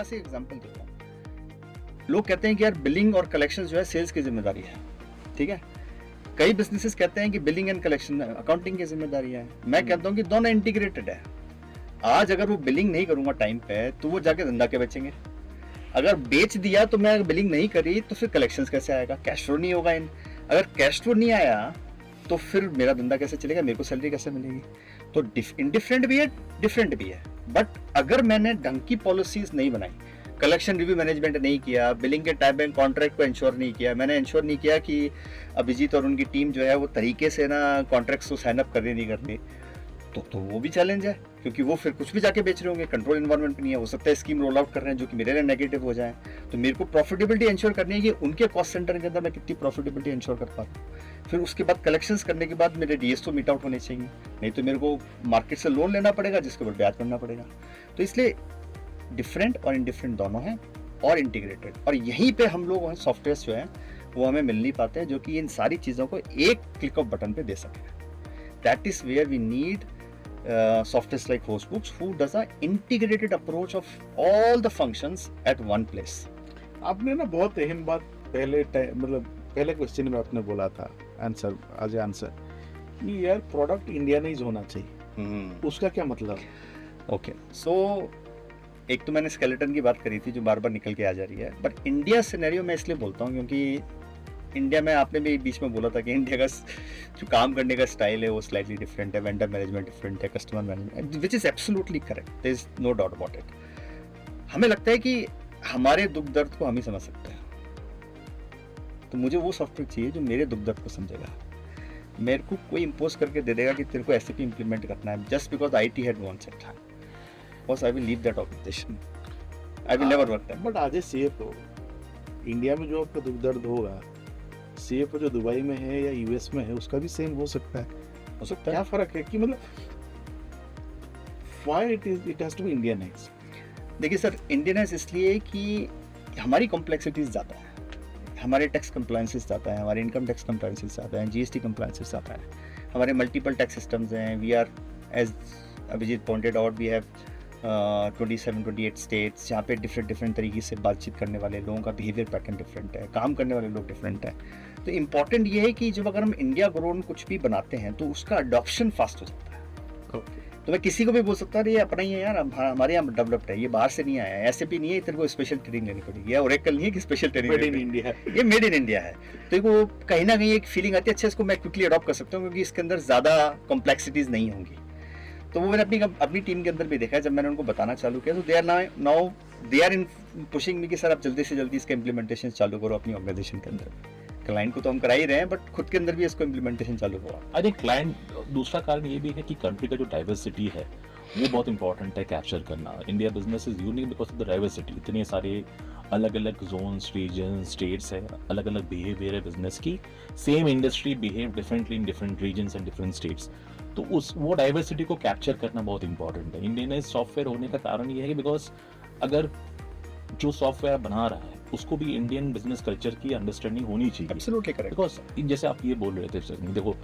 सरल सी एग्जांपल देता हूँ। लोग कहते हैं कि यार बिलिंग और कलेक्शन जो है सेल्स की जिम्मेदारी है, ठीक है। कई बिजनेसेस कहते हैं कि बिलिंग एंड कलेक्शन अकाउंटिंग की जिम्मेदारी है। मैं कहता हूँ कि दोनों इंटीग्रेटेड है। आज अगर वो बिलिंग नहीं करूंगा टाइम पे तो वो जाके धंधा क्या बेचेंगे। अगर बेच दिया तो मैं बिलिंग नहीं करी तो फिर कलेक्शंस कैसे आएगा, कैश फ्लो नहीं होगा। इन अगर कैश फ्लो नहीं आया तो फिर मेरा धंधा कैसे चलेगा, मेरे को सैलरी कैसे मिलेगी। तो इंडिफरेंट भी है, डिफरेंट भी है। बट अगर मैंने ढंग की पॉलिसीज नहीं बनाई, कलेक्शन रिव्यू मैनेजमेंट नहीं किया, बिलिंग के टाइम एंड कॉन्ट्रैक्ट को इंश्योर नहीं किया, मैंने इंश्योर नहीं किया कि अभिजीत और उनकी टीम जो है वो तरीके से ना कॉन्ट्रैक्ट्स को साइन अप कर रही नहीं करती, तो वो भी चैलेंज है। क्योंकि वो फिर कुछ भी जाके बेच रहे होंगे, कंट्रोल इन्वायरमेंट नहीं है, हो सकता है स्कीम रोल आउट कर रहे हैं जो कि मेरे लिए नेगेटिव हो जाए। तो मेरे को प्रॉफिटेबिलिटी इंश्योर करनी है कि उनके कॉस्ट सेंटर के अंदर मैं कितनी प्रॉफिटेबिलिटी इंश्योर कर पाता हूँ। फिर उसके बाद कलेक्शंस करने के बाद मेरे डीएस तो मीट आउट होने चाहिए, नहीं तो मेरे को मार्केट से लोन लेना पड़ेगा जिसके ऊपर ब्याज करना पड़ेगा। तो इसलिए डिफरेंट और इनडिफरेंट दोनों हैं और इंटीग्रेटेड। और यहीं पे हम लोग सॉफ्टवेयर जो है वो हमें मिल नहीं पाते हैं जो कि इन सारी चीज़ों को एक क्लिक ऑफ बटन पे दे सके। That is where we need softwares like Hostbooks who does an integrated approach of all the functions at one place. आपने ना बहुत अहम बात पहले क्वेश्चन में आपने बोला था आंसर कि यार प्रोडक्ट इंडियनाइज होना चाहिए। उसका क्या मतलब? ओके, सो एक तो मैंने स्केलेटन की बात करी थी जो बार बार निकल के आ जा रही है, बट इंडिया सिनेरियो में इसलिए बोलता हूँ क्योंकि इंडिया में आपने भी बीच में बोला था कि इंडिया का जो काम करने का स्टाइल है वो स्लाइटली डिफरेंट है, वेंडर मैनेजमेंट डिफरेंट है, customer management, which is absolutely correct, there is no doubt about it. हमें लगता है कि हमारे दुख दर्द को हम ही समझ सकते हैं, तो मुझे वो सॉफ्टवेयर चाहिए जो मेरे दुख दर्द को समझेगा। मेरे को कोई इम्पोज करके दे देगा कि तेरे को एसएपी इंप्लीमेंट करना है just because IT head wants it, बस I will leave that organization, I will never work that. But आज सीएफओ इंडिया में जो आपका दुख दर्द होगा, सीएफओ जो दुबई में है या यूएस में है उसका भी सेम हो सकता है। क्या फर्क है कि मतलब why it has to be Indianized? देखिए सर, इंडियनाइज इसलिए कि हमारी कॉम्प्लेक्सिटीज ज़्यादा है, हमारे टैक्स कंप्लायंसेस ज़्यादा है, हमारे इनकम टैक्स कंप्लायंसेस ज़्यादा है, जीएसटी कंप्लायंसेस ज़्यादा है, हमारे मल्टीपल टैक्स सिस्टम्स हैं। We are, as Abhijit pointed out, we have 27-28 states जहाँ पे डिफरेंट तरीके से बातचीत करने वाले लोगों का बिहेवियर पैटर्न डिफरेंट है, काम करने वाले लोग डिफरेंट है। तो इम्पॉर्टेंट ये है कि जब अगर हम इंडिया ग्रोन कुछ भी बनाते हैं तो उसका अडॉप्शन फास्ट हो जाता है। तो मैं किसी को भी बोल सकता हूँ ये अपना ही है यार, हमारे यहाँ डेवलप्ड है, ये बाहर से नहीं आया है, ऐसे भी नहीं है तेरे को स्पेशल ट्रेनिंग लेनी पड़ेगी, या ओरेकल नहीं है कि special training made in India है, ये मेड इन इंडिया है। तो वो कहीं ना कहीं एक फीलिंग आती है अच्छा इसको मैं क्विकली अडॉप्ट कर सकता हूँ क्योंकि इसके अंदर ज़्यादा कॉम्प्लेक्सिटीज नहीं होंगी। तो वो मैंने अपनी टीम के अंदर भी देखा है, जब मैंने उनको बताना चालू किया तो they are in pushing me कि सर आप जल्दी से जल्दी इसका इम्प्लीमेंटेशन चालू करो अपनी ऑर्गेनाइजेशन के अंदर। क्लाइंट को तो हम करा ही रहे हैं बट खुद के अंदर भी इसको इम्प्लीमेंटेशन चालू हुआ। अरे क्लाइंट, दूसरा कारण ये भी है कि कंट्री का जो डाइवर्सिटी है वो बहुत इंपॉर्टेंट है कैप्चर करना। India business is unique because of the diversity. इतने सारे अलग अलग जोन्स, रीजन, स्टेट्स है, अलग अलग बिहेवियर है बिजनेस की। Same industry behave differently in different regions and different states. तो वो डाइवर्सिटी को कैप्चर करना बहुत इंपॉर्टेंट है। इंडियनाइज सॉफ्टवेयर होने का कारण ये है कि बिकॉज अगर जो सॉफ्टवेयर बना रहा है उसको भी इंडियन बिजनेस कल्चर की अंडरस्टैंडिंग होनी चाहिए। Absolutely correct. बिकॉज जैसे आप ये बोल रहे थे सर, देखो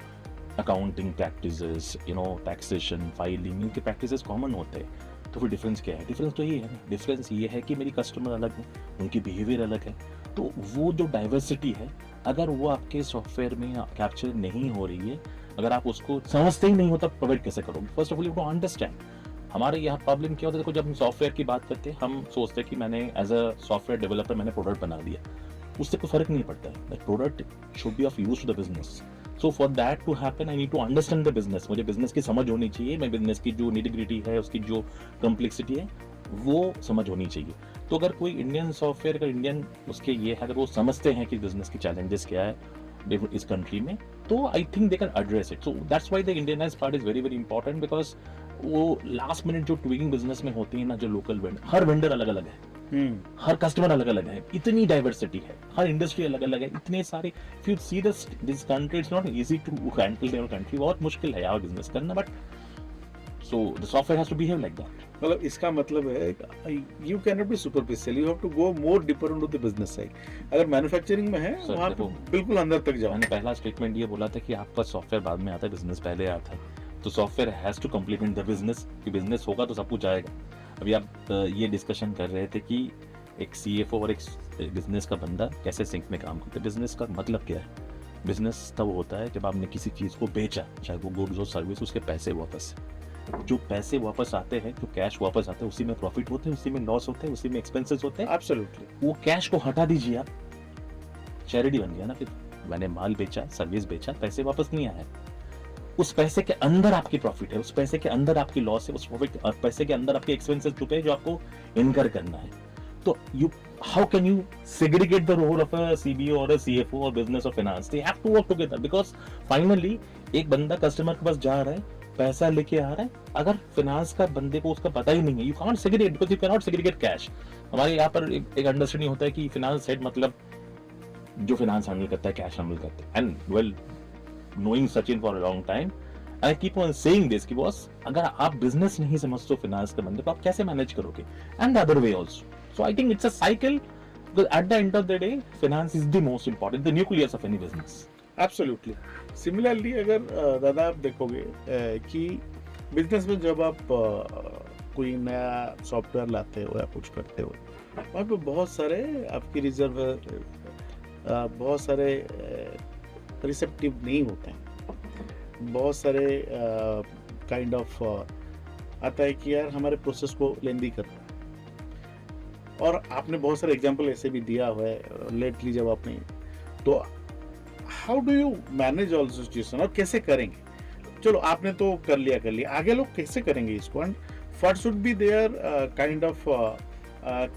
अकाउंटिंग प्रैक्टिसेस, टैक्सेशन, फाइलिंग, इनके प्रैक्टिसेस कॉमन होते हैं। तो फिर डिफरेंस क्या है? डिफरेंस तो ये है ना, डिफरेंस ये है कि मेरी कस्टमर अलग है, उनकी बिहेवियर अलग है। तो वो जो डाइवर्सिटी है अगर वो आपके सॉफ्टवेयर में कैप्चर नहीं हो रही है, अगर आप उसको समझते ही नहीं हो तब प्रोवाइड कैसे करोगे? First of all you to understand. हमारे यहाँ प्रॉब्लम क्या होता है, देखो जब हम सॉफ्टवेयर की बात करते हैं हम सोचते हैं कि मैंने एज अ सॉफ्टवेयर डेवलपर मैंने प्रोडक्ट बना दिया, उससे कोई फर्क नहीं पड़ता है। That product should be of use to the business. So for that to happen I need to understand the business. मुझे बिजनेस की समझ होनी चाहिए, मैं बिजनेस की जो निटिग्रिटी है, उसकी जो कॉम्प्लेक्सिटी है वो समझ होनी चाहिए। तो अगर कोई इंडियन सॉफ्टवेयर, अगर इंडियन उसके ये है, अगर वो समझते हैं कि बिजनेस की चैलेंजेस क्या है इस कंट्री में, तो I think they can address it. So that's why the Indianise part is very very important because वो लास्ट मिनट जो ट्विगिंग बिजनेस में होती है ना, जो लोकल वेंडर, हर वेंडर अलग अलग है, हर कस्टमर अलग अलग है, इतनी डाइवर्सिटी है, हर इंडस्ट्री अलग अलग है, इतने सारे। If you see this country it's not easy to handle their country, बहुत मुश्किल है यार बिजनेस करना, but so the software has to behave like that. मतलब इसका मतलब है you can not be superficial, you have to go more deeper into the business side. अगर मैन्युफैक्चरिंग में है वहां पे बिल्कुल अंदर तक जाओ। मैंने पहला स्टेटमेंट ये बोला था कि आपका सॉफ्टवेयर बाद में आता है, बिजनेस पहले आता है। तो software has to complement the business, कि बिजनेस होगा तो सब कुछ आएगा। अभी आप ये डिस्कशन कर रहे थे कि एक CFO और एक बिजनेस का बंदा कैसे सिंक में काम करते हैं। बिजनेस का मतलब क्या है? बिजनेस तब होता है जब आपने किसी चीज़ को बेचा, चाहे वो गुड्स हो सर्विस, उसके पैसे वापस, जो पैसे वापस आते हैं, जो कैश वापस आते हैं, उसी में प्रॉफिट होते हैं, उसी में लॉस होते हैं, उसी में एक्सपेंसेस होते हैं। एब्सोल्युटली। वो कैश को हटा दीजिए आप, चैरिटी बन गया ना। फिर मैंने माल बेचा, सर्विस बेचा, पैसे वापस नहीं आए। उस पैसे के अंदर आपकी प्रॉफिट है, उस पैसे के अंदर आपकी लॉस है, उस प्रॉफिट पैसे के अंदर आपके एक्सपेंसेस छुपे हैं जो आपको इनकर करना है। तो how can you segregate the role of a CBO or a CFO or business or finance? They have to work together because finally एक बंदा कस्टमर के पास जा रहा है, पैसा लेके आ रहा है। अगर फाइनेंस का बंदे को उसका पता ही नहीं है, you can't segregate because you cannot segregate cash। हमारे यहाँ पर एक अंडरस्टैंडिंग होता है कि फाइनेंस हेड मतलब जो फाइनेंस हैंडल करता है, कैश हैंडल करता है। And well, knowing Sachin for a long time, I keep on saying this कि बॉस, अगर आप बिजनेस नहीं समझते हो फाइनेंस के बंदे को, आप कैसे मैनेज करोगे? And the other way also. So I think it's a cycle because at the end of the day, finance is the most important, the nucleus of any business. Absolutely. Similarly अगर दादा आप देखोगे कि business में जब आप कोई नया सॉफ्टवेयर लाते हो या कुछ करते हो, वहाँ पे बहुत सारे आपकी रिजर्व बहुत सारे रिसेप्टिव नहीं होते हैं। बहुत सारे काइंड ऑफ आता है कि यार हमारे प्रोसेस को लेंदी करना है। और आपने बहुत सारे एग्जांपल ऐसे भी दिया हुआ है लेटली जब आपने, तो how do you manage all situation और कैसे करेंगे? चलो आपने तो कर लिया, आगे लोग कैसे करेंगे इसको? And what should be their kind of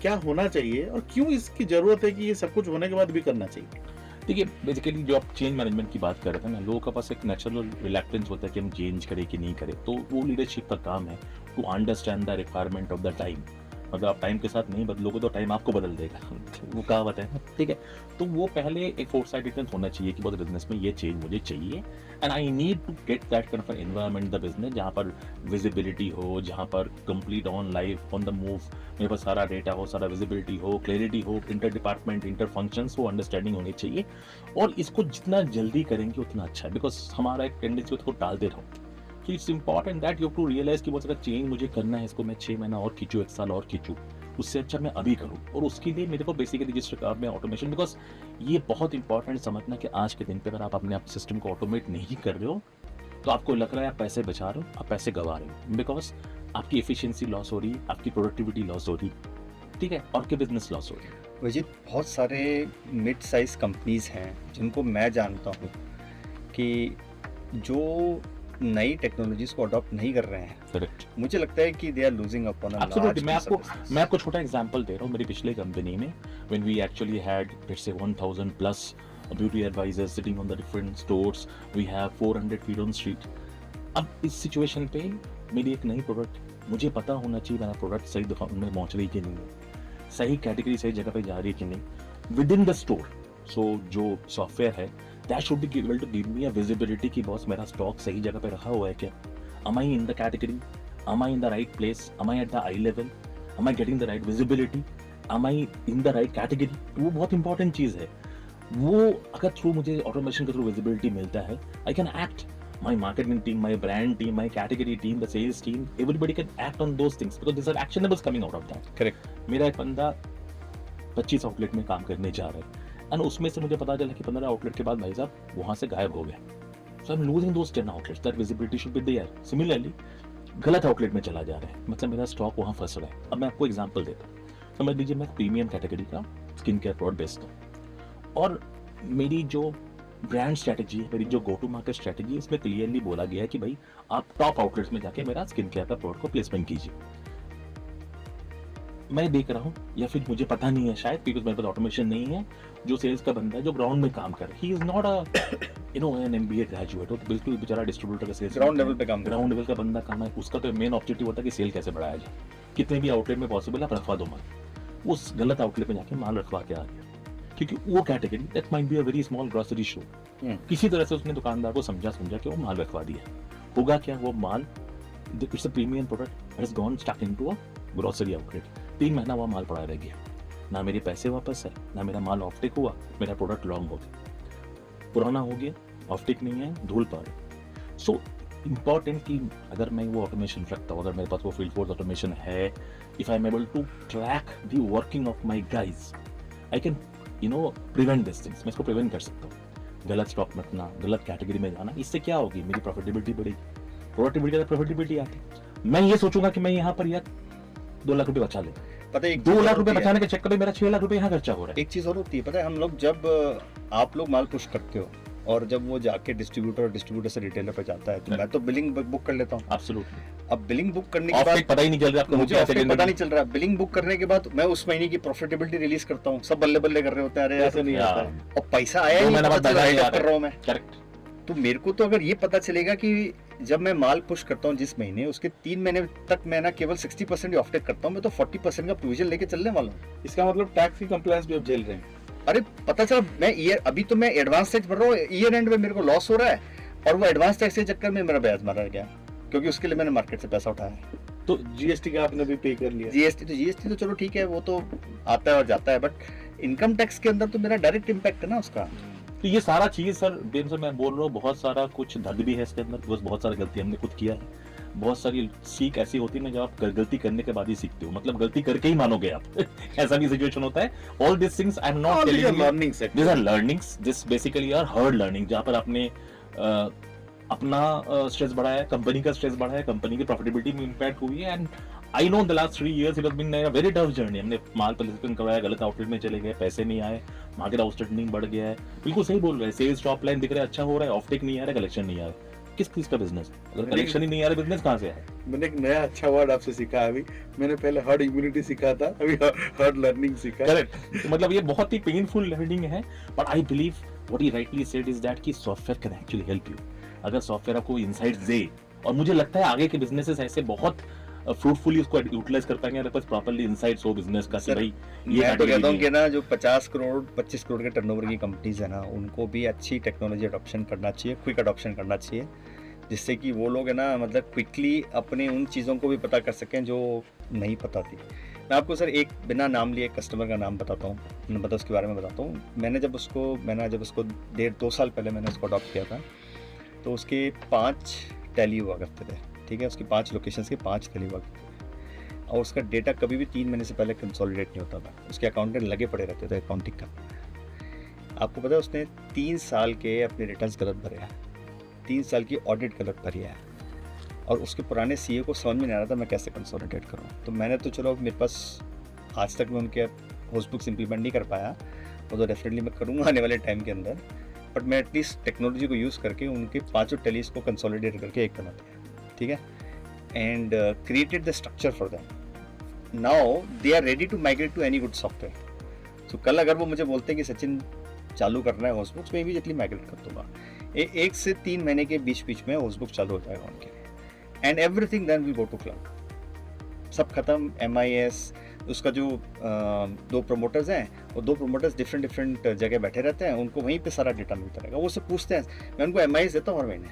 क्या होना चाहिए और क्यों इसकी जरूरत है कि ये सब कुछ होने के बाद भी करना चाहिए? देखिए, बेसिकली जो आप चेंज मैनेजमेंट की बात कर रहे थे ना, लोगों के पास एक नेचुरल रिलैक्टेंस होता है कि हम चेंज करें कि नहीं करें। तो वो लीडरशिप का काम है to understand the requirement of the time. अगर आप टाइम के साथ नहीं बदलोगे तो टाइम आपको बदल देगा, वो कहावत है, ठीक है। तो वो पहले एक फोरसाइटेडनेस होना चाहिए कि बहुत बिजनेस में ये चेंज मुझे चाहिए, and I need to get that kind of environment the business, जहाँ पर विजिबिलिटी हो, जहाँ पर complete on life on the move, मेरे पास सारा डेटा हो, सारा विजिबिलिटी हो, क्लैरिटी हो, इंटर डिपार्टमेंट इंटर फंक्शंस हो, अंडरस्टैंडिंग होनी चाहिए। और इसको जितना जल्दी करेंगे उतना अच्छा है, बिकॉज हमारा एक टेंडेंसी उसको टालते रहो। So it's important that you have to realize कि बहुत सारा चेंज मुझे करना है, इसको मैं 6 महीना और खींचूं, 1 साल और खींचूं, उससे अच्छा मैं अभी करूं। और उसके लिए मेरे को बेसिकली रजिस्टर काम में ऑटोमेशन, बिकॉज ये बहुत इंपॉर्टेंट समझना कि आज के दिन पे अगर आप अपने आप सिस्टम को ऑटोमेट नहीं कर रहे हो तो आपको लग रहा है आप पैसे बचा रहे हो, आप पैसे गवा रहे हो, बिकॉज आपकी एफिशिएंसी लॉस हो रही है, आपकी प्रोडक्टिविटी लॉस हो रही है, ठीक है, और आपकी बिजनेस लॉस हो रही है। वैसे बहुत सारे मिड साइज कंपनीज हैं जिनको मैं जानता हूँ कि जो नई टेक्नोलॉजीज को अडॉप्ट नहीं कर रहे हैं। करेक्ट, मुझे लगता है कि they are losing upon a absolutely. मैं आपको छोटा एग्जांपल दे रहा हूँ। मेरी पिछले कंपनी में when we actually had let's say 1000 plus beauty advisors sitting on the different stores, we have 400 feet on street. अब इस सिचुएशन पे मेरी एक नई प्रोडक्ट, मुझे पता होना चाहिए मेरा प्रोडक्ट सही दुकान में पहुंच रही कि नहीं, सही कैटेगरी सही जगह पे जा रही है कि नहीं विद इन द स्टोर। सो जो सॉफ्टवेयर है that should be able to give me a visibility कि बॉस मेरा स्टॉक सही जगह पे रखा हुआ है क्या, am I in the category, am I in the right place, am I at the eye level, am I getting the right visibility, am I in the right category। वो बहुत इंपॉर्टेंट चीज़ है। वो अगर थ्रू मुझे automation के through visibility मिलता है, I can act, my marketing team, my brand team, my category team, the sales team, everybody can act on those things because these are actionables coming out of that। Correct. मेरा एक बंदा 25 outlet में काम करने जा रहा है and उसमें से मुझे पता चला कि 15 आउटलेट के बाद भाई साहब वहां से गायब हो गया। So I am losing those 10 outlets, that visibility should be there. Similarly गलत आउटलेट में चला जा रहा है, मतलब मेरा स्टॉक वहां फंस रहा है। अब मैं आपको एग्जांपल देता हूँ। समझ लीजिए मैं प्रीमियम कैटेगरी का स्किन केयर प्रोडक्ट बेचता हूँ और मेरी जो ब्रांड स्ट्रेटेजी है, मेरी जो गो टू मार्केट स्ट्रेटेजी है, इसमें क्लियरली बोला गया है कि भाई आप टॉप आउटलेट्स में जाके मेरा स्किन केयर का प्रोडक्ट को प्लेसमेंट कीजिए। मैं देख रहा हूँ या फिर मुझे पता नहीं है शायद, बिकॉज मेरे पास ऑटोमेशन नहीं है, जो सेल्स का बंदा है जो ग्राउंड में काम कर रहा है, he is not a an MBA graduate, तो बिल्कुल बेचारा डिस्ट्रीब्यूटर का सेल्स ग्राउंड लेवल पे काम ग्राउंड लेवल का बंदा काम है। उसका तो मेन ऑब्जेक्टिव होता है कि सेल कैसे बढ़ाया जाए, कितने भी आउटलेट में पॉसिबल आप रखवा दो माल। उस गलत आउटलेट में जाके माल रखवा के आ गया, क्योंकि वो category that might be a very small grocery show, किसी तरह से उसने दुकानदार को समझा के वो माल रखवा दिया। होगा क्या, वो माल it's a premium product has gone stuck into a grocery outlet. 3 महीना वहाँ माल पड़ा रह गया, ना मेरे पैसे वापस है, ना मेरा माल ऑफटेक हुआ, मेरा प्रोडक्ट लॉन्ग हो गया, पुराना हो गया, ऑफटेक नहीं है, धूल पा रहा। सो इम्पॉर्टेंट कि अगर मैं वो ऑटोमेशन रखता हूँ, अगर मेरे पास वो फील्ड फोर्स ऑटोमेशन है, if I am able to track the working of my guys, I can prevent this things. मैं इसको प्रिवेंट कर सकता हूँ, गलत स्टॉक में रखना, गलत कैटेगरी में जाना। इससे क्या होगी, मेरी प्रॉफिटेबिलिटी बढ़ेगी, प्रोडक्टिविटी प्रॉफिटेबिलिटी आती है। मैं ये सोचूंगा कि मैं यहाँ पर यार 2 लाख रुपए बचा ले, पता है एक 2 चीज़ लाख और रुपए होती है। बचाने के चक्कर में मेरा 6 लाख रुपए यहाँ खर्चा हो रहा है। एक चीज और होती है, पता है हम लोग जब आप लोग माल पुश करते हो और जब वो जाके डिस्ट्रीब्यूटर से रिटेलर पे जाता है, तो मैं तो बिलिंग बुक कर लेता हूँ। एब्सोल्युटली, अब बिलिंग बुक करने के ऑफ बाद पता ही नहीं चल रहा आपको, मुझे कैसे ऑफटेक करना पता है। नहीं चल रहा। बिलिंग बुक करने के बाद मैं उस महीने की प्रॉफिटेबिलिटी रिलीज करता हूँ, सब बल्ले बल्ले कर रहे होते हैं, अरे ऐसे नहीं यार, आता है। और पैसा आया 2 ही महीने पता बाद चल रहा है पैसा कब कर रहा हूँ मैं। करेक्ट। तो मेरे को तो अगर ये पता चलेगा कि जब मैं माल पुश करता हूँ जिस महीने, उसके 3 महीने तक मैं ना केवल 60% ऑफटेक करता हूँ, मैं तो 40% का प्रोविजन लेके चलने वाला हूँ। इसका मतलब टैक्स की कंप्लायंस भी अब झेल रहे हैं। अरे पता चला मैं अभी तो मैं एडवांस टैक्स भर रहा हूँ, ईयर एंड में मेरे को लॉस हो रहा है, और वो एडवांस टैक्स के चक्कर में मेरा ब्याज मारा गया, क्योंकि उसके लिए मैंने मार्केट से पैसा उठाया है। तो जीएसटी का आपने भी पे कर लिया। जीएसटी तो चलो ठीक है, वो तो आता है और जाता है, बट इनकम टैक्स के अंदर तो मेरा डायरेक्ट इम्पैक्ट है ना उसका। तो ये सारा चीज सर बेन सर मैं बोल रहा हूँ, बहुत सारा कुछ दर्द भी है इसके अंदर, बस बहुत सारी गलती हमने खुद किया है। बहुत सारी सीख ऐसी होती है ना, जब आप गलती करने के बाद ही सीखते हो, मतलब गलती करके ही मानोगे आप ऐसा भी सिचुएशन होता है। All this things I am not telling you, learning set, these are learnings, this basically are hard learning, जहाँ पर आपने अपना स्ट्रेस बढ़ाया है, कंपनी का स्ट्रेस बढ़ाया है, कंपनी की प्रॉफिटेबिलिटी में इम्पैक्ट हुई है। And I know the last 3 years it has been a very tough journey। हमने माल प्लेसमेंट करवाया, गलत आउटलेट में चले गए, पैसे नहीं आए, मार्केट आउटस्टैंडिंग बढ़ गया है। बिल्कुल सही बोल रहे हैं, सेल्स टॉप लाइन दिख रहा है अच्छा हो रहा है, ऑफटेक नहीं आ रहा है, कलेक्शन नहीं आ रहा है। किस चीज का बिजनेस है? अगर कलेक्शन ही नहीं आ रहा, बिजनेस कहाँ से है? मैंने एक नया अच्छा वर्ड आपसे सीखा अभी। मैंने पहले हर्ड इम्यूनिटी सीखा था, अभी हर्ड लर्निंग सीखा। करेक्ट। तो मतलब ये बहुत ही पेनफुल लर्निंग है, but I believe what he rightly said is that कि software can actually help you. अगर सॉफ्टवेयर आपको इनसाइट्स दे, और मुझे लगता है आगे के बिजनेसेस ऐसे बहुत फ्रूटफुली उसको यूटिलाइज कर पाएंगे, अगर पास प्रॉपर्ली इनसाइट्स हो बिजनेस का। सर, भाई मैं तो कहता हूँ कि ना जो 50 करोड़ 25 करोड़ के टर्नओवर की कंपनीज है ना, उनको भी अच्छी टेक्नोलॉजी अडॉप्शन करना चाहिए, क्विक अडॉप्शन करना चाहिए, जिससे कि वो लोग है ना मतलब क्विकली अपने उन चीज़ों को भी पता कर सकें जो नहीं पता थी। मैं आपको सर एक बिना नाम लिए कस्टमर का नाम बताता हूँ, मतलब उसके बारे में बताता हूँ। मैंने जब उसको 1.5-2 साल पहले मैंने उसको अडॉप्ट किया था, तो उसके 5 टैली हुआ करते थे, ठीक है, उसकी 5 लोकेशंस के 5 टैली हुआ करते थे, और उसका डेटा कभी भी 3 महीने से पहले कंसोलिडेट नहीं होता था। उसके अकाउंटेंट लगे पड़े रहते थे अकाउंटिंग करने। आपको पता है उसने 3 साल के अपने रिटर्न्स गलत भरे हैं, 3 साल की ऑडिट गलत भरी है, और उसके पुराने सीए को समझ में नहीं आ रहा था मैं कैसे कंसोलिडेट करूँ। तो मैंने तो चलो मेरे पास आज तक मैं उनके होस्टबुक्स इंप्लीमेंट नहीं कर पाया, वो तो डेफिनेटली मैं करूँगा आने वाले टाइम के अंदर, बट मैं एटलीस्ट टेक्नोलॉजी को यूज़ करके उनके 5 टैलीज को कंसोलिडेट करके एक बना दिया, ठीक है, and created the structure for them. Now they are ready to migrate to any good software. तो कल अगर वो मुझे बोलते हैं कि सचिन चालू करना है होस्टबुक्स, मैं इमीडिएटली माइग्रेट कर दूंगा। 1 से 3 महीने के बीच में होस्टबुक चालू हो जाएगा उनके लिए, and everything then will go to cloud. सब खत्म, MIS, उसका जो 2 प्रमोटर्स हैं, वो 2 प्रमोटर्स डिफरेंट जगह बैठे रहते हैं, उनको वहीं पे सारा डेटा मिलता रहेगा। वो सब पूछते हैं, मैं उनको MIS देता हूँ हर महीने,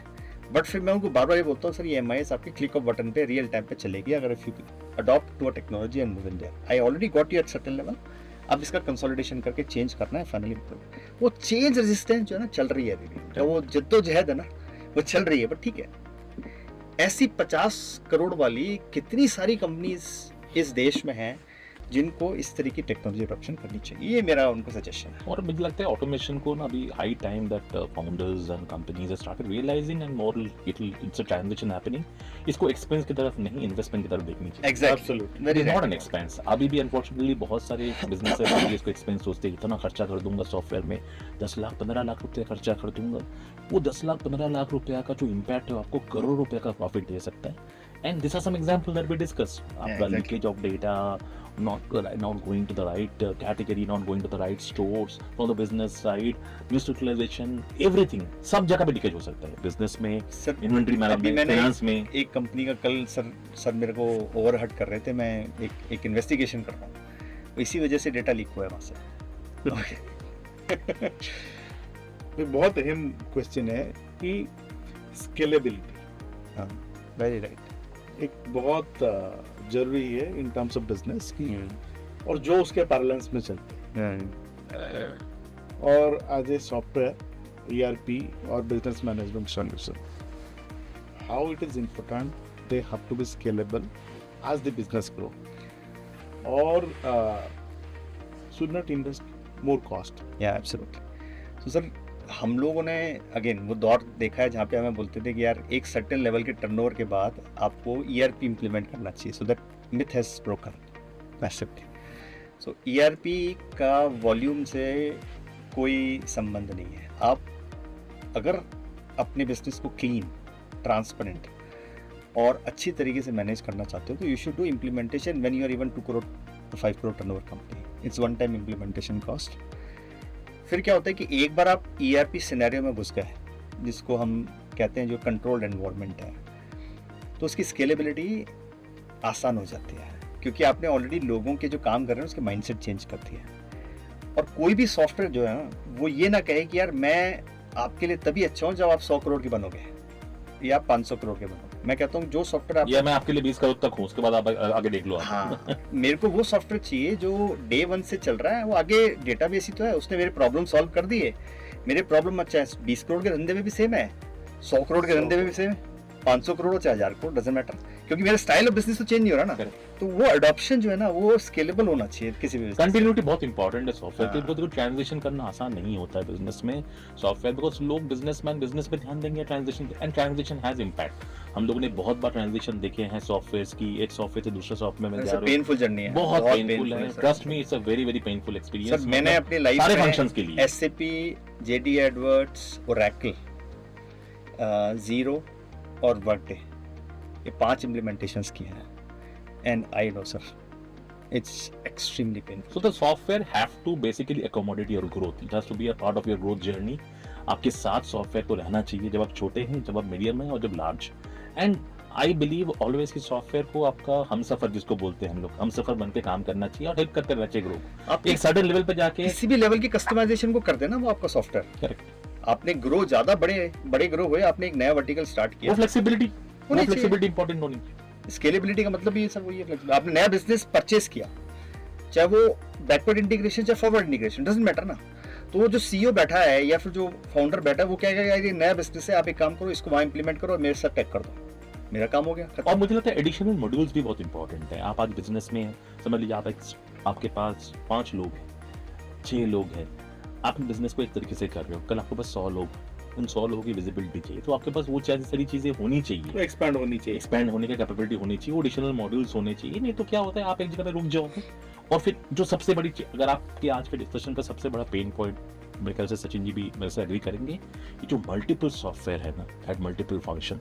बट फिर मैं उनको बार बार ये बोलता हूँ सर ये MIS आपके क्लिक ऑफ बटन पे रियल टाइम पे चलेगी अगर if you adopt to a technology and move in there. I already got you at certain level, अब इसका कंसोलिडेशन करके चेंज करना है फाइनली। वो चेंज रेजिस्टेंस जो है ना चल रही है अभी, तो वो जद्दोजहद है ना वो चल रही है, बट ठीक है। ऐसी 50 करोड़ वाली कितनी सारी कंपनीज इस देश में हैं जिनको इस तरह की टेक्नोलॉजी अडॉप्शन करनी चाहिए, ये मेरा उनको सजेशन है। और मुझे लगता है ऑटोमेशन को ना अभी high time that founders and companies started realising and more it's a transition happening. इसको एक्सपेंस की तरफ नहीं, इन्वेस्टमेंट की तरफ देखनी चाहिए। Exactly, very not an expense. अभी भी अनफॉर्चुनेटली बहुत सारे बिजनेसेस अभी इसको एक्सपेंस सोचते हैं, इतना खर्चा कर दूंगा सॉफ्टवेयर में, 10 लाख 15 लाख रुपए खर्चा कर दूंगा। वो 10 लाख 15 लाख रुपया का जो इम्पैक्ट है आपको करोड़ रुपए का प्रॉफिट दे सकता है। And this are some example that we discuss. आपका leakage of data, not going to the right category, not going to the right stores, from the business side, misutilization, everything, सब जगह पे लीकेज हो सकता है, बिजनेस में, sir inventory management, finance में। एक कंपनी का कल सर मेरे को ओवरहट कर रहे थे, मैं एक इन्वेस्टिगेशन कर रहा हूँ, इसी वजह से डेटा लीक हुआ है वहाँ से। बहुत अहम क्वेश्चन है कि स्केलेबिलिटी, हाँ, वेरी राइट, एक बहुत जरूरी है इन टर्म्स ऑफ बिजनेस की, और जो उसके पैरेलल्स में चलते हैं। और एज ए सॉफ्टवेयर ERP और business management solution, how it is important they have to be scalable as the business grow, or should not invest more cost. या एब्सोल्युटली. तो सर हम लोगों ने अगेन वो दौर देखा है जहाँ पे हमें बोलते थे कि यार एक सर्टेन लेवल के टर्नओवर के बाद आपको ERP इम्प्लीमेंट करना चाहिए, so that myth has broken massively. So ERP का वॉल्यूम से कोई संबंध नहीं है. आप अगर अपने बिजनेस को क्लीन, ट्रांसपेरेंट और अच्छी तरीके से मैनेज करना चाहते हो तो you should do implementation when you are even 2 crore to 5 crore turnover company. It's one time implementation cost. फिर क्या होता है कि एक बार आप ERP सिनेरियो में घुस गए, जिसको हम कहते हैं जो कंट्रोल्ड एनवायरनमेंट है, तो उसकी स्केलेबिलिटी आसान हो जाती है क्योंकि आपने ऑलरेडी लोगों के जो काम कर रहे हैं उसके माइंडसेट चेंज कर दिया है. और कोई भी सॉफ्टवेयर जो है ना वो ये ना कहे कि यार मैं आपके लिए तभी अच्छा हूँ जब आप 100 करोड़ के बनोगे या 500 करोड़ के बनोगे. मैं कहता हूँ जो सॉफ्टवेयर आप या मैं आपके लिए 20 करोड़ तक हूँ, उसके बाद आप आगे देख लो आप. हाँ मेरे को वो सॉफ्टवेयर चाहिए जो डे 1 से चल रहा है. वो आगे डेटाबेस ही तो है, उसने मेरे प्रॉब्लम सॉल्व कर दिए. मेरे प्रॉब्लम अच्छा है 20 करोड़ के धंधे में भी सेम है, 100 करोड़ के धंधे में भी सेम है, 500 करोड़ चाहे 1000 करोड़, डजंट मैटर, क्योंकि मेरा स्टाइल ऑफ बिजनेस तो चेंज नहीं हो रहा ना. तो वो अडॉप्शन जो है ना वो स्केलेबल होना चाहिए किसी भी business. कंटिन्यूटी बहुत इंपॉर्टेंट है सॉफ्टवेयर के. हाँ. देखो ट्रांजिशन करना आसान नहीं होता है बिजनेस में सॉफ्टवेयर, बिकॉज लोग बिजनेसमैन बिजनेस पे ध्यान देंगे transition, and transition has impact. हम लोगों ने बहुत बार ट्रांजिशन देखे हैं सॉफ्टवेयर की, एक सॉफ्टवेयर से दूसरे सॉफ्टवेयर में जा रहे हो. पेनफुल जर्नी है, बहुत पेनफुल है. Sir. Trust me, it's a very very painful experience. Sir मैंने अपनी लाइफ सारे में फंक्शंस के लिए SAP, JD Edwards, Oracle, Zero और Workday, ये 5 इम्प्लीमेंटेशंस किए हैं. And I know sir it's extremely painful. So the software have to basically accommodate your growth. It has to be a part of your growth journey. आपके साथ software को रहना चाहिए जब आप छोटे हैं, जब आप मीडियम हैं और जब large. And I believe always कि सॉफ्टवेयर को आपका हमसफर जिसको बोलते हैं हम लोग, हमसफर बन के काम करना चाहिए और हेल्प करते रहना चाहिए ग्रो. आप एक सर्टेन लेवल पे जाके किसी भी लेवल की कस्टमाइजेशन को कर देना वो आपका सॉफ्टवेयर. करेक्ट. आपने ग्रो ज्यादा बड़े ग्रो हुए, आपने एक नया वर्टिकल स्टार्ट वो किया, फ्लेक्सिबिलिटी होनी चाहिए. इंपॉर्टेंट होनी. स्केलेबिलिटी का मतलब ये सब वही है flexibility. आपने नया बिजनेस परचेस किया, चाहे वो बैकवर्ड इंटीग्रेशन चाहे फॉरवर्ड इंटीग्रेशन, डजंट मैटर ना. तो वो जो CEO बैठा है या फिर जो फाउंडर बैठा है वो क्या कहेगा, ये नया बिजनेस है, आप एक काम करो, इसको वहां इंप्लीमेंट करो और मेरे साथ टैग कर दो, मेरा काम हो गया खत्म. और मुझे लगता है एडिशनल मॉड्यूल्स भी बहुत इंपॉर्टेंट है. आप आज बिजनेस में हैं, समझ लीजिए आपके पास 5 लोग हैं, 6 लोग हैं, आप बिजनेस को एक तरीके से कर रहे हो, कल आपके पास 100 लोग, उन 100 लोगों की विजिबिलिटी चाहिए, तो आपके पास वो सारी चीजें होनी चाहिए. तो एक्सपैंड होनी चाहिए, एक्सपैंड होने की कैपेबिलिटी होनी चाहिए, वो एडिशनल मॉड्यूल्स होने चाहिए. नहीं तो क्या होता है आप एक जगह पे रुक जाओगे. और फिर जो सबसे बड़ी अगर आपके आज के डिस्कशन का सबसे बड़ा पेन पॉइंट, मेरे ख्याल से सचिन जी भी मेरे से एग्री करेंगे, ये जो मल्टीपल सॉफ्टवेयर है ना, had multiple function,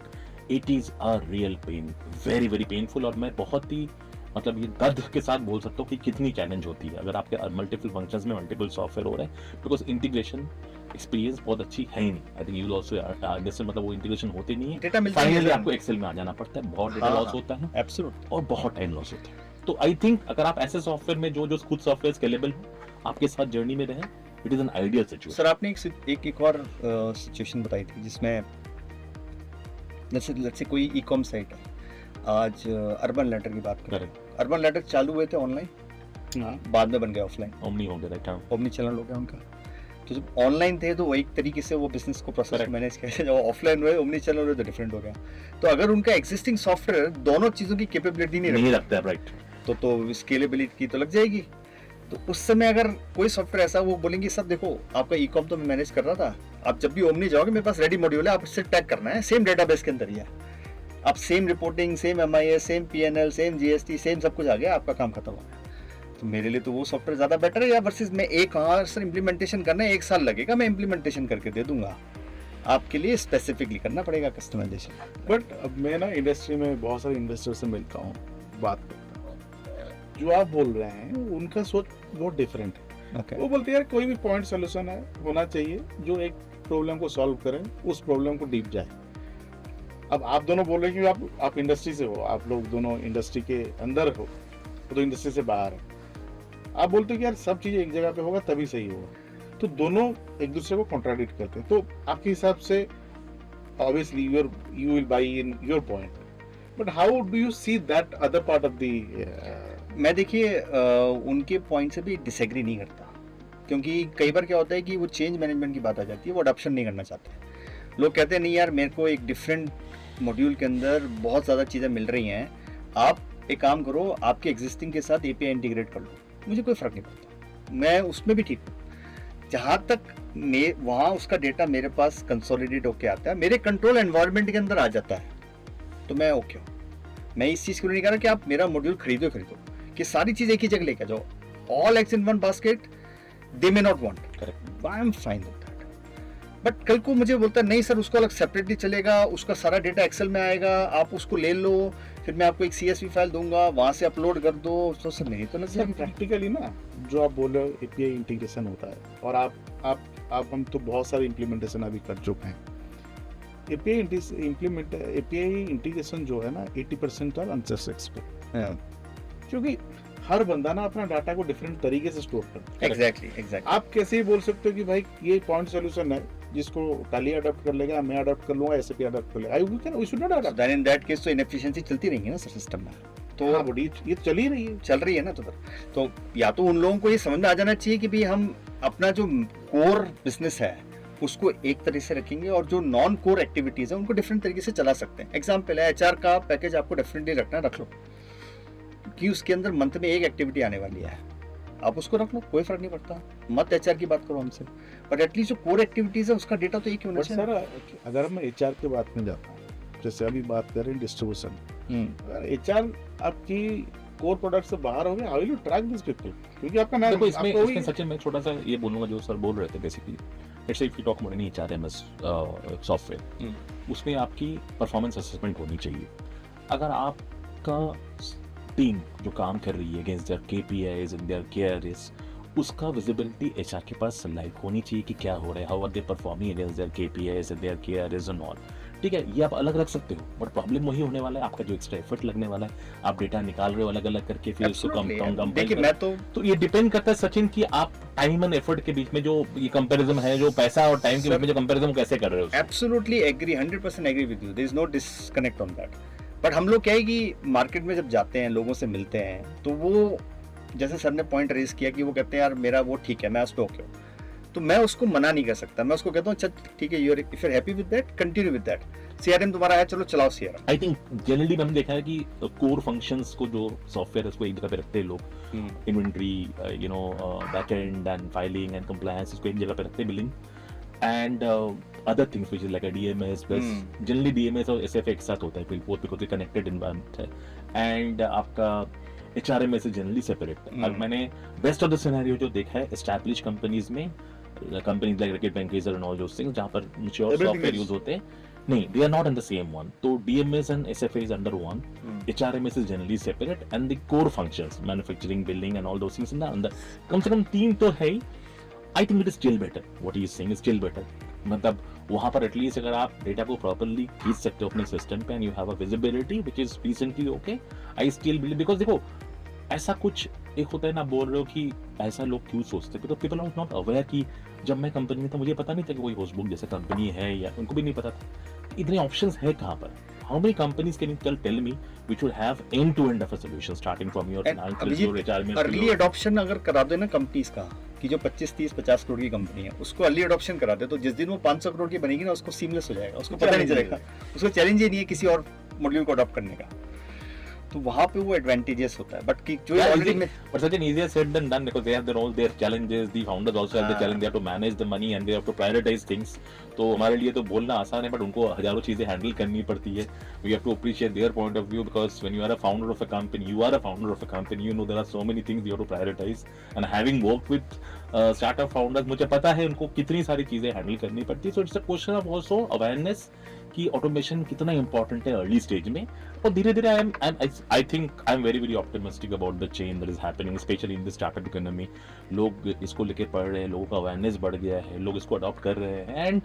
it is a real pain, very very painful. और मैं बहुत ही मतलब ये दर्द के साथ बोल सकता हूँ कि कितनी चैलेंज होती है अगर आपके मल्टीपल फंक्शंस में मल्टीपल सॉफ्टवेयर हो रहे हैं, बिकॉज इंटीग्रेशन एक्सपीरियंस बहुत अच्छी है ही नहीं. I think you will also understand, मतलब वो इंटीग्रेशन होते नहीं है. डेटा मिलता फाइनली है आपको एक्सेल में आ जाना पड़ता है, बहुत डेटा हाँ, लॉस होता है एब्सोल्युटली. और बहुत टाइम लॉस होता है. तो आई थिंक अगर आप ऐसे सॉफ्टवेयर में जो खुद सॉफ्टवेयर स्केलेबल हो, आपके साथ जर्नी में रहे, it is an ideal situation. Sir आपने एक और सिचुएशन बताई थी जिसमें जैसे कोई ई-कॉम साइट है, आज अर्बन लैडर की बात करें, अर्बन लैडर चालू हुए थे ऑनलाइन, बाद में बन गए ऑफलाइन, ओमनी हो गया, राइट. हाँ, ओमनी चैनल हो गया उनका. तो जब ऑनलाइन थे तो वो एक तरीके से वो बिजनेस को प्रोसेस Correct. मैनेज किया, जब ऑफलाइन हुए ओमनी चैनल हुए तो डिफरेंट हो गया. तो अगर उनका एग्जिस्टिंग सॉफ्टवेयर दोनों चीजों की कैपेबिलिटी नहीं रखता है, राइट. तो स्केलेबिलिटी की तो लग जाएगी. तो उस समय अगर कोई सॉफ्टवेयर ऐसा, वो बोलेंगे सर देखो आपका ई-कॉम तो मैं मैनेज कर रहा था, आप जब भी ओमनी जाओगे मेरे पास रेडी मॉड्यूल है, आप इससे टैग करना है, सेम डेटाबेस के अंदर ही है, आप same reporting, same MIS, same PNL, same GST, same सब कुछ आ गया, आपका काम खत्म हो गया. तो मेरे लिए तो वो सॉफ्टवेयर ज्यादा बेटर है, या वर्सेस मैं एक सर इम्प्लीमेंटेशन करना है 1 साल लगेगा, मैं इम्प्लीमेंटेशन करके दे दूंगा, आपके लिए स्पेसिफिकली करना पड़ेगा कस्टमाइजेशन. बट अब मैं ना इंडस्ट्री में बहुत सारे इन्वेस्टर से मिलता हूँ, बात करता हूँ, जो आप बोल रहे हैं उनका सोच बहुत डिफरेंट है. ओके, वो बोलते हैं यार कोई भी पॉइंट सोल्यूशन है होना चाहिए जो एक प्रॉब्लम को सॉल्व करे, उस प्रॉब्लम को डीप जाए. अब आप दोनों बोल रहे हैं कि आप इंडस्ट्री से हो, आप लोग दोनों इंडस्ट्री के अंदर हो, तो इंडस्ट्री से बाहर है. आप बोलते हो कि यार सब चीजें एक जगह पे होगा तभी सही होगा, तो दोनों एक दूसरे को कॉन्ट्राडिक्ट करते हैं. तो आपके हिसाब से obviously you will buy in your point, but how do you see that other part of the. मैं देखिए उनके पॉइंट से भी डिसएग्री नहीं करता, क्योंकि कई बार क्या होता है कि वो चेंज मैनेजमेंट की बात आ जाती है, वो अडॉप्शन नहीं करना चाहते. लोग कहते हैं नहीं यार मेरे को एक डिफरेंट मॉड्यूल के अंदर बहुत ज़्यादा चीज़ें मिल रही हैं। आप एक काम करो, आपके एग्जिस्टिंग के साथ एपीआई इंटीग्रेट कर लो, मुझे कोई फ़र्क नहीं पड़ता, मैं उसमें भी ठीक हूँ। जहाँ तक वहाँ उसका डेटा मेरे पास कंसोलिडेट होके आता है, मेरे कंट्रोल एनवायरनमेंट के अंदर आ जाता है, तो मैं ओके हूँ। मैं इस चीज़ के लिए नहीं कह रहा कि आप मेरा मॉड्यूल खरीदो कि सारी चीज़ एक ही जगह लेके जाओ, all eggs in one basket, they may not want, correct, I am fine with that. But कल को मुझे बोलता है नहीं सर उसको अलग सेपरेटली चलेगा, उसका सारा डेटा एक्सेल में आएगा, आप उसको ले लो, फिर मैं आपको एक CSV फाइल दूंगा, वहां से अपलोड कर दो, तो सर नहीं तो सर प्रैक्टिकली ना जो आप बोल रहे हो एपीआई इंटीग्रेशन होता है, और आप हम तो बहुत सारे इम्प्लीमेंटेशन अभी कर चुके हैं। एपीआई इंटीग्रेशन जो है ना 80% और अनसक्सेस पे, क्योंकि हर बंदा ना अपना डाटा को डिफरेंट तरीके से स्टोर करता है। एग्जैक्टली आप कैसे ही बोल सकते हो कि भाई ये पॉइंट सॉल्यूशन है जिसको टाली अडॉप्ट कर लेगा, मैं अडॉप्ट कर लूंगा, एसएपी अडॉप्ट कर लेगा, we should not adopt. Then in that case तो इनएफिशिएंसी चलती रहेंगी ना सर सिस्टम में, तो हाँ बड़ी ये चल ही रही है ना। तो या तो उन लोगों को ये समझ में आ जाना चाहिए कि भाई हम अपना जो कोर बिजनेस है उसको एक तरीके से रखेंगे और जो नॉन कोर एक्टिविटीज है उनको डिफरेंट तरीके से चला सकते हैं। एग्जाम्पल है HR का पैकेज आपको डेफिनेटली रखना, रख लो, कि उसके अंदर मंथ में एक एक्टिविटी आने वाली है, आप उसको रख लो, कोई फर्क नहीं पड़ता, मत HR की बात करो हमसे, बट एटलीस्ट जो कोर एक्टिविटीज है उसका डेटा तो एक ही होना चाहिए। सर अगर मैं HR की बात में जाता हूँ, जैसे अभी बात कर रहे हैं डिस्ट्रीब्यूशन, अगर HR आपकी कोर प्रोडक्ट से बाहर हो गया, how will you track this people? क्योंकि आपका नाम देखो इसमें सचिन मैं छोटा सा ये बोलूंगा जो सर बोल रहे थे basically, let's say if you talk about any HRMS software, उसमें आपकी परफॉर्मेंस असेसमेंट होनी चाहिए। अगर आपका टीम जो काम कर रही है against their KPIs and their KRAs, उसका विजिबिलिटी HR के पास लाइक होनी चाहिए कि क्या हो रहा है, how are they performing against their KPIs and their KRAs and all. ठीक है, ये आप अलग रख सकते हो, बट प्रॉब्लम वही होने वाला है, आपका जो एक्स्ट्रा एफर्ट लगने वाला है, आप डेटा निकाल रहे हो अलग अलग करके, फिर उसको कंपाइल तो ये डिपेंड करता है सचिन कि आप टाइम एंड एफर्ट के बीच में जो ये कंपैरिजन है, जो पैसा और टाइम के बीच में जो कंपैरिजन कैसे कर रहे हो। Absolutely agree, 100% agree with you, there is no disconnect on that. But हम लोग क्या है कि मार्केट में जब जाते हैं, लोगों से मिलते हैं, तो वो जैसे सर ने पॉइंट रेज किया कि वो कहते हैं यार मेरा वो ठीक है, मैं उस पे ओके हूँ, तो मैं उसको मना नहीं कर सकता, मैं उसको कहता हूँ चल ठीक है, if you are happy with that continue with that, CRM तुम्हारा है, चलो चलाओ CRM। आई थिंक जनरली मैंने देखा है कि कोर फंक्शंस को जो सॉफ्टवेयर है उसको एक जगह पे रखते हैं लोग, inventory backend and filing and compliance इसको एक जगह पे रखते हैं, billing and other things which is like a DMS plus generally DMS और SFA एक साथ होता है बिकॉज़ कनेक्टेड एनवायरनमेंट है, एंड आपका HRMS से जनरली सेपरेट है। अब मैंने बेस्ट ऑफ द सिनेरियो जो देखा है एस्टैब्लिश कंपनीज में, companies like Reckitt Benckiser and all those things जहां पर मैच्योर सॉफ्टवेयर यूज होते हैं, नहीं they are not in the same one, तो DMS एंड SFA is under one, HRMS is generally separate and the core functions manufacturing billing and all those things in the कम से कम तीन तो है ही। I think it is still better, what he is saying is still better, मतलब वहां पर at least अगर आप data को प्रॉपर्ली खींच सकते हो अपने सिस्टम पे and you have a visibility which is recently okay, I still believe, because देखो ऐसा कुछ एक होता है ना, बोल रहे हो कि ऐसा लोग क्यों सोचते हैं, तो पीपल आर नॉट अवेयर कि जब मैं कंपनी में था मुझे पता नहीं था कि कोई होस्टबुक जैसे कंपनी है, या उनको भी नहीं पता था इतने ऑप्शंस है कहाँ पर। How many companies can you tell me which would have end-to-end of a solution starting from your financials, your HR में अर्ली अडॉप्शन अगर करा दो ना कंपनीज का, कि जो 25, 30, 50 करोड़ की कंपनी है उसको अर्ली अडॉप्शन करा दे, तो जिस दिन वो 500 करोड़ की बनेगी ना उसको सीमलेस हो जाएगा, उसको पता नहीं चलेगा, उसको चैलेंज ही नहीं है किसी और मॉड्यूल को अडॉप्ट करने का, तो वहां पे वो एडवांटेजेस होता है। बट कि जो ऑलरेडी में but such an easier said than done because they have their all their challenges, the founders also have the challenge, they have to manage the money and they have to prioritize things। तो हमारे लिए तो बोलना आसान है but उनको हजारों चीजें हैंडल करनी पड़ती है। We have to appreciate their point of view because when you are a founder of a company, you are a founder of a company, you know there are so many things you have to prioritize, and having worked with startup founders मुझे पता है उनको कितनी सारी चीजें handle करनी पड़ती है। So it's a question of also awareness कि ऑटोमेशन कितना इंपॉर्टेंट है अर्ली स्टेज में, और धीरे धीरे I think I am very optimistic about the change that is happening specially in the startup economy. लोग इसको लेके पढ़ रहे हैं, लोगों का अवेयरनेस बढ़ गया है, लोग इसको अडॉप्ट कर रहे हैं, एंड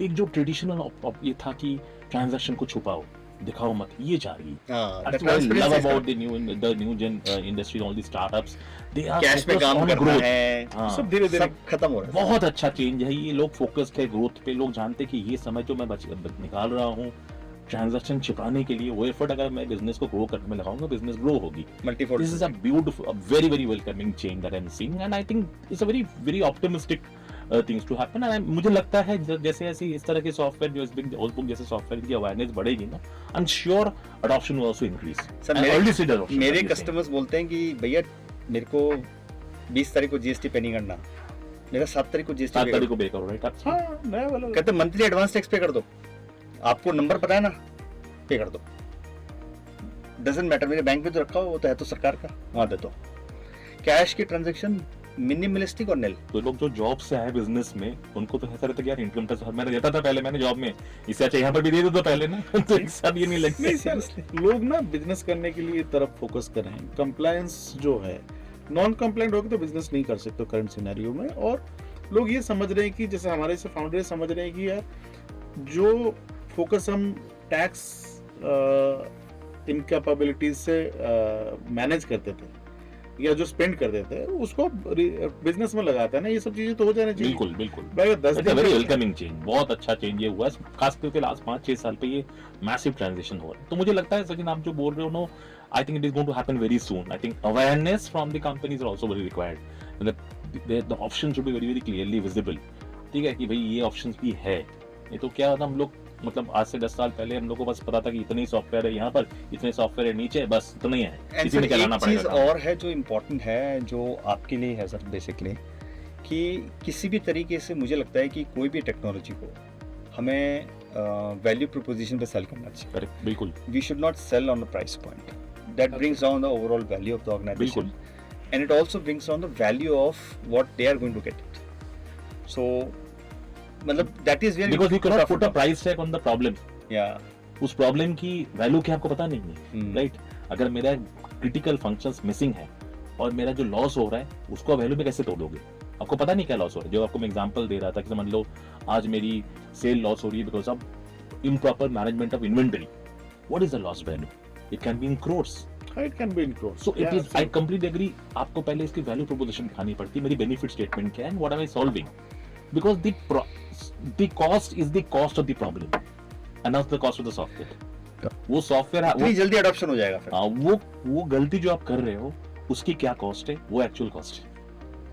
एक जो ट्रेडिशनल ये था कि ट्रांजैक्शन को छुपाओ दिखाओ मत, ये जा रही है। That's what I love about the new gen industry, all the startups, they are cash में काम करना है, सब धीरे धीरे खत्म हो रहा है। बहुत अच्छा चेंज है ये, लोग फोकस्ड है ग्रोथ पे, लोग जानते कि ये समय जो मैं निकाल रहा हूँ ट्रांजैक्शन छिपाने के लिए, वो एफर्ट अगर मैं बिजनेस को ग्रो करने में लगाऊंगा बिजनेस ग्रो होगी। This is a beautiful, very welcoming change that I am seeing, and I think it's a very optimistic things to happen and मुझे लगता है जैसे ऐसे इस तरह के सॉफ्टवेयर जो बुक जैसे सॉफ्टवेयर की अवेयरनेस बढ़ेगी ना, I am sure adoption will also increase. Sir मेरे कस्टमर्स बोलते हैं कि भैया मेरे को 20 तारीख को जीएसटी पे नहीं करना, मेरा 7 तारीख को जीएसटी 7 तारीख को पे करो, राइट? हाँ, नया वाला कहते मंथली एडवांस टैक्स पे कर दो, आपको नंबर पता है ना, पे कर दो, डजंट मैटर, मेरे बैंक में तो रखा हो, वो तो है तो सरकार का, वहां दे दो। कैश की ट्रांजैक्शन मिनिमलिस्टिक और निल। तो लोग जो जॉब से आए बिजनेस में उनको तो ऐसा रहता है कि यार इनकम टैक्स मैंने देता था पहले, मैंने जॉब में, इससे अच्छा यहाँ पर भी दे दो पहले ना। तो एक साथ ये नहीं लगता। नहीं सर, लोग ना बिजनेस करने के लिए तरफ फोकस कर रहे हैं। कंप्लायंस जो है, नॉन कंप्लायंट होकर तो बिजनेस नहीं कर सकते करंट सिनेरियो में। और लोग ये समझ रहे हैं कि जैसे हमारे से फाउंडर समझ रहे हैं कि यार जो फोकस हम टैक्स इनकैपेबिलिटीज से मैनेज करते थे या जो स्पेंड कर देते हैं उसको बिजनेस में लगाते हैं ना, ये सब चीजें तो हो जाने चाहिए। बिल्कुल बिल्कुल, भाई 10 दिन वेरी वेलकमिंग चेंज, बहुत अच्छा चेंज ये हुआ है, खास करके लास्ट 5-6 साल पे ये मैसिव ट्रांजिशन हो रहा है। तो मुझे लगता है सचिन आप जो बोल रहे हो no, I think it is going to happen very soon. I think awareness from the companies are also very required, मतलब the option should be very very clearly visible, ठीक है, कि भाई ये ऑप्शंस भी है। ये तो क्या होता, हम लोग मतलब आज से 10 साल पहले हम लोग को बस पता था कि इतने ही सॉफ्टवेयर है यहाँ पर, इतने सॉफ्टवेयर है नीचे, बस इतना ही है, इसी में चलाना पड़ेगा। एक चीज और है जो इम्पोर्टेंट है, जो आपके लिए है सर बेसिकली, कि किसी भी तरीके से मुझे लगता है कि कोई भी टेक्नोलॉजी को हमें वैल्यू प्रोपोजिशन पे सेल करना चाहिए। करेक्ट, बिल्कुल। We should not sell on the price point, that brings down the overall value of the organization and it also brings down the value of what they are going to get it. So मतलब that is where because you can not put a price tag on the problem. या उस problem की value क्या आपको पता नहीं है, right? अगर मेरा क्रिटिकल फंक्शंस मिसिंग है और मेरा जो लॉस हो रहा है उसको वैल्यू में कैसे तोड़ोगे? आपको पता नहीं क्या लॉस हो रहा है। जो आपको मैं एग्जांपल दे रहा था कि समझ लो आज मेरी सेल लॉस हो रही है because of improper management of inventory, what is the loss value? It can be in crores, it can be in crores. So it is, I completely agree. आपको पहले इसकी वैल्यू प्रोपोजिशन दिखानी पड़ती है, मेरी बेनिफिट स्टेटमेंट क्या है and what am I solving, because the cost is the cost of the problem and not the cost of the software. वो सॉफ्टवेयर इतनी जल्दी अडॉप्शन हो जाएगा फिर। हाँ, वो गलती जो आप कर रहे हो उसकी क्या कॉस्ट है, वो एक्चुअल कॉस्ट है,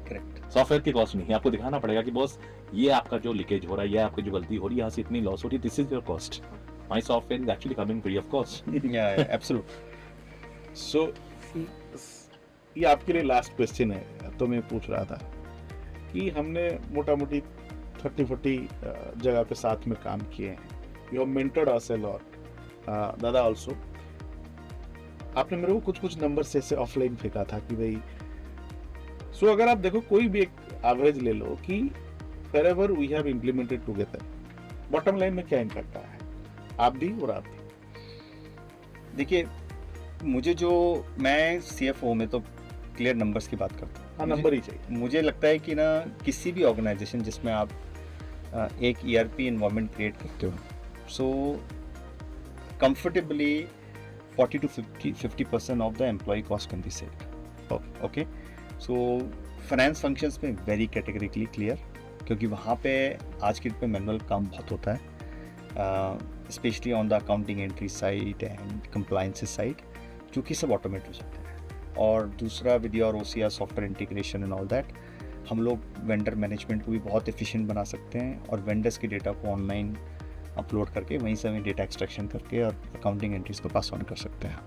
करेक्ट। सॉफ्टवेयर की कॉस्ट नहीं है। आपको दिखाना पड़ेगा कि बॉस ये आपका जो लीकेज हो रहा है, ये आपकी जो गलती हो रही है, यहाँ से इतनी लॉस हो रही है, this is your cost, my software is actually coming free of cost. या एब्सोल्यूट। सो ये आपके लिए लास्ट क्वेश्चन है, तो मैं पूछ रहा था कि हमने मोटा मोटी 30-40 जगह पे साथ में काम किए हैं, you have mentored us a lot, दादा आल्सो। आपने मेरे को कुछ नंबर से ऐसे ऑफलाइन फेंका था कि भाई सो अगर आप देखो कोई भी एक एवरेज ले लो कि wherever we have implemented together, bottom line में क्या इम्पैक्ट आया है, आप भी और आप भी? देखिए मुझे जो, मैं सीएफओ में तो क्लियर नंबर्स की बात करता हूँ। हाँ, नंबर ही चाहिए। मुझे लगता है कि ना किसी भी ऑर्गेनाइजेशन जिसमें आप एक ईआरपी एनवायरनमेंट क्रिएट करते हो, so comfortably 40 to 50% of the employee cost can be saved. Okay, so finance functions में वेरी कैटेगरिकली क्लियर, क्योंकि वहाँ पे आज के डेट पे मैनुअल काम बहुत होता है, specially on the accounting entry side and compliance side, जो कि सब ऑटोमेट हो जाता है। और दूसरा with your OCR software integration and all that, हम लोग वेंडर मैनेजमेंट को भी बहुत एफिशिएंट बना सकते हैं और वेंडर्स की डेटा को ऑनलाइन अपलोड करके वहीं से हमें डेटा एक्सट्रैक्शन करके और अकाउंटिंग एंट्रीज को पास ऑन कर सकते हैं।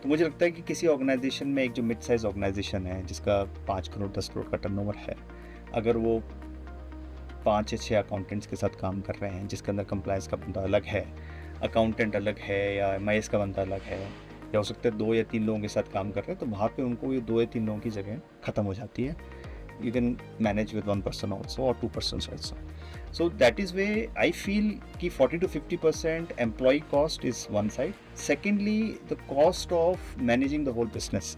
तो मुझे लगता है कि किसी ऑर्गेनाइजेशन में, एक जो मिड साइज ऑर्गेनाइजेशन है जिसका 5 करोड़ 10 करोड़ का टर्नओवर है, अगर वो 5 या 6 अकाउंटेंट्स के साथ काम कर रहे हैं, जिसके अंदर कंप्लायंस का बंदा अलग है, अकाउंटेंट अलग है, या एमआईएस का बंदा अलग है, या हो सकता है 2 या 3 लोगों के साथ काम कर रहे हैं, तो वहाँ पे उनको ये 2 या 3 लोगों की जगह ख़त्म हो जाती है। You can manage with 1 person also or 2 persons also. So that is where I feel कि 40 to 50% employee cost is one side. Secondly, the cost of managing the whole business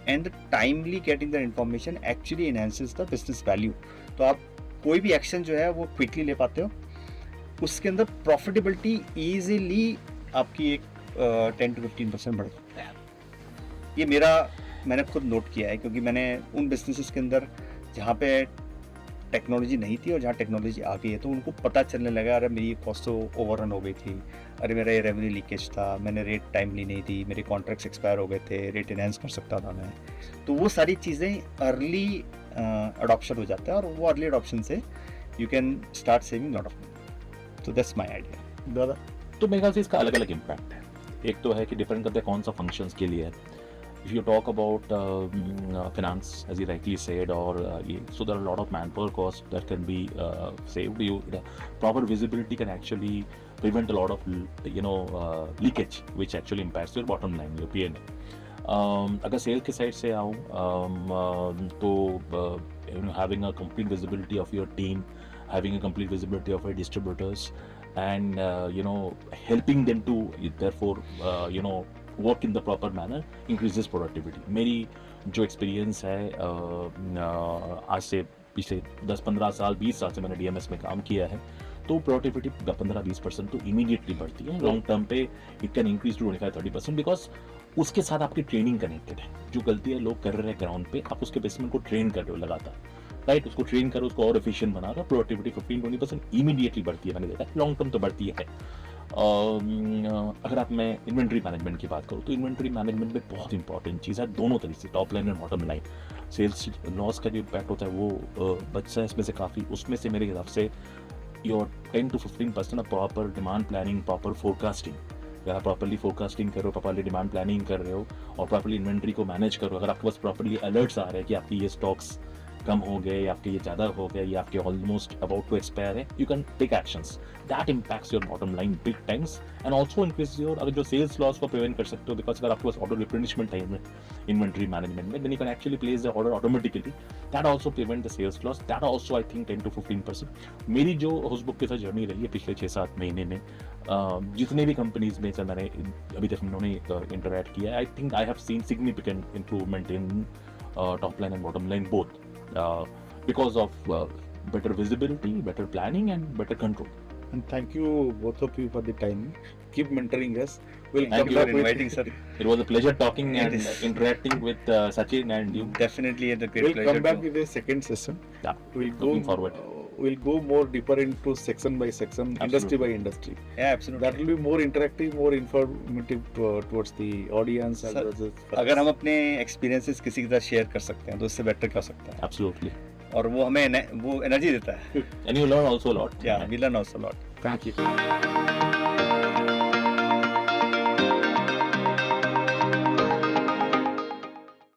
and the timely getting the information actually enhances the business value. तो आप कोई भी action जो है वो quickly ले पाते हो, उसके अंदर प्रॉफिटेबिलिटी ईजिली आपकी एक 10 to 15% बढ़ सकता है। ये मैंने खुद नोट किया है, क्योंकि मैंने उन बिजनेसेस के अंदर जहाँ पे टेक्नोलॉजी नहीं थी और जहाँ टेक्नोलॉजी आ गई है, तो उनको पता चलने लगा, अरे मेरी कॉस्ट तो ओवररन हो गई थी, अरे मेरा ये रेवेन्यू लीकेज था, मैंने रेट टाइमली नहीं दी, मेरे कॉन्ट्रैक्ट्स एक्सपायर हो गए थे, रेट एनहांस कर सकता था मैं। तो वो सारी चीज़ें अर्ली अडॉप्शन हो जाता है और वो अर्ली अडॉप्शन से you can start saving lot of money. तो दैट्स माय आइडिया. दादा तो मेरे ख्याल से इसका अलग अलग इम्पैक्ट है. एक तो है कि डिपेंड करता है कौन सा फंक्शंस के लिए है. If you talk about finance, as you rightly said, or so there are a lot of manpower costs that can be saved. The proper visibility can actually prevent a lot of leakage, which actually impacts your bottom line, your P&L. अगर cell के side से आऊँ तो having a complete visibility of your team, having a complete visibility of your distributors, and helping them to therefore work in the proper manner increases productivity. मेरी जो experience है आज से पिछले 10-15 साल 20 साल से मैंने DMS में काम किया है, तो प्रोडक्टिविटी 15-20% तो इमीडिएटली बढ़ती है. लॉन्ग टर्म पे it can increase to 25-30% because उसके साथ आपकी ट्रेनिंग कनेक्टेड है. जो गलतियां लोग कर रहे हैं ग्राउंड पे, आप उसके बेस में उनको ट्रेन कर रहे हो लगातार, राइट. उसको ट्रेन करो, उसको और एफिशिएंट बना रहे हो, प्रोडक्टिविटी 15-20% इमीडिएटली बढ़ती है. मैंने देखा है लॉन्ग टर्म तो बढ़ती है. अगर आप मैं इन्वेंट्री मैनेजमेंट की बात करूँ तो इन्वेंट्री मैनेजमेंट में बहुत इंपॉर्टेंट चीज़ है दोनों तरीके से, टॉप लाइन और बॉटम लाइन. सेल्स लॉस का जो इम्पैक्ट होता है वो बचता है इसमें से काफ़ी. उसमें से मेरे हिसाब से your 10-15% of proper demand planning, proper forecasting. अगर आप प्रॉपरली फोरकास्टिंग कर रहे हो, प्रॉपरली डिमांड प्लानिंग कर रहे हो और प्रॉपरली इन्वेंट्री को मैनेज कर रहे हो, अगर आपके पास प्रॉपरली अलर्ट्स आ रहे हैं कि आपकी ये स्टॉक्स कम हो गए, आपके ये ज़्यादा हो गए, या आपके ऑलमोस्ट अबाउट टू एक्सपायर है, you can take actions. That impacts your bottom line big times and also increase your, अगर जो सेल्स लॉस को प्रिवेंट कर सकते हो, बिकॉज अगर आपके पास ऑर्डर रिप्लेनिशमेंट है इन्वेंट्री मैनेजमेंट में, then you can actually place the order automatically. That also prevent the sales loss. That also I think 10-15%. मेरी जो हाउसबुक के साथ जर्नी रही है पिछले 6-7 महीने में, जितने भी कंपनीज में मैंने अभी तक उन्होंने इंटरैक्ट किया है, I think I have seen significant improvement in top line and bottom line both. Because of better visibility, better planning, and better control. and thank you both of you for the time. Keep mentoring us. We'll Thank come you back for with inviting, sir. It was a pleasure talking It and is. interacting with Sachin and you. Definitely a great we'll pleasure. come back to- with a second session. Yeah, We'll looking forward. We'll go more deeper into section by section, industry by industry. Yeah, absolutely. That will be more interactive, more informative towards the audience as Sir, well as अगर हम अपने experiences किसी के साथ share कर सकते हैं तो उससे बेटर क्या हो सकता है. Absolutely. और वो हमें वो एनर्जी देता है. And you learn also a lot. Yeah, we learn also a lot. Thank you.